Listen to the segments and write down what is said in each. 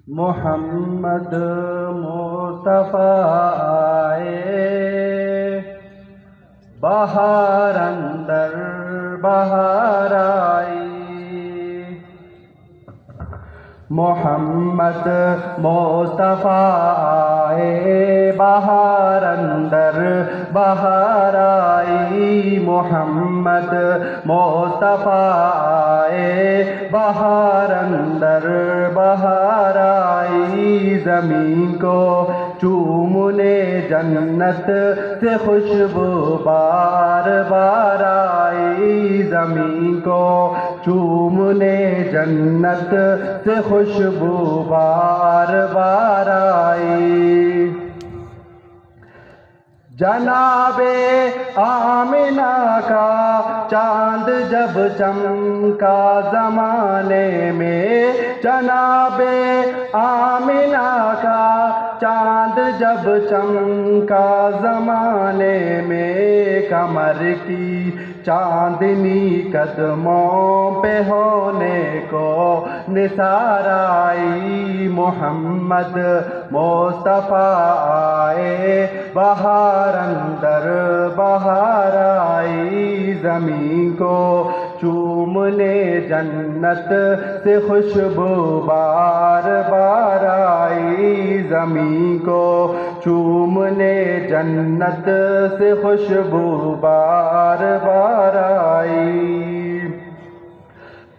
محمد مصطفیٰ آئے، بہار اندر بہار آئی۔ محمد مصطفیٰ آئے، بہار اندر بہار آئی۔ محمد مصطفیٰ آئے، بہار اندر بہار آئی۔ زمین کو چومنے جنت سے خوشبو بار بار آئی۔ زمین کو چومنے جنت سے خوشبو بار بار آئی۔ جناب آمنہ کا چاند جب چمکا زمانے میں، جناب آمنہ کا چاند جب چمکا زمانے میں، کمر کی چاندنی قدموں پہ ہونے کو نثار آئی۔ محمد مصطفیٰ آئے، بہار اندر بہار آئی۔ زمین کو چومنے جنت سے خوشبو بار بار آئی۔ زمین کو چومنے جنت سے خوشبو بار بار آئی۔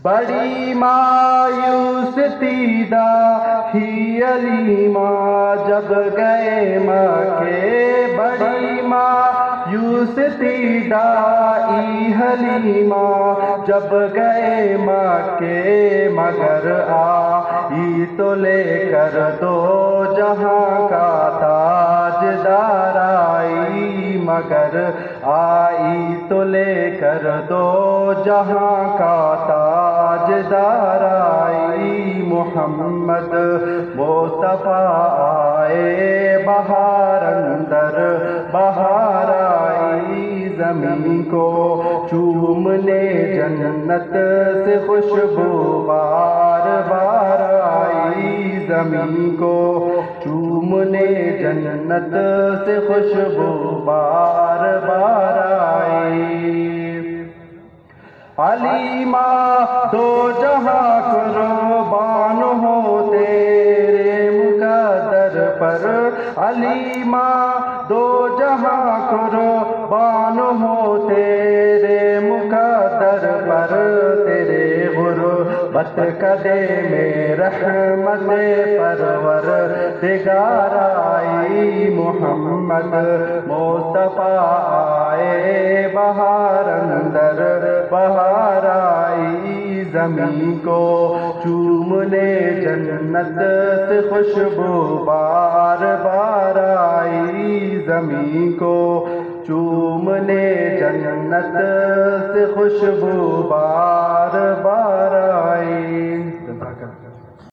بڑی مایوس دیدہ تھی علیمہ جب گئے مکے، بڑی مایوس دیدہ حلیمہ جب گئے مکے، مگر آئی تو لے کر دو جہاں کا تاجدار آئی۔ مگر آئی تو لے کر دو جہاں کا تاجدار آئی۔ محمد مصطفیٰ آئے، بہار اندر بہار آئی۔ زمین کو چومنے جنت سے خوشبو بار بار آئی۔ زمین کو چومنے جنت سے خوشبو بار بار آئی۔ علیمہ دو جہاں قربان ہو تیرے مقدر پر، علیمہ دو جہاں قربان ہو تیرے مقدر پر، تیرے غربت قدے میں رحمت پروردگار آئی۔ محمد مصطفیٰ آئے، بہار اندر بہار آئی۔ زمین کو چومنے جنت سے خوشبو بار بار آئی۔ زمین کو چومنے جنت سے خوشبو بار بار آئی۔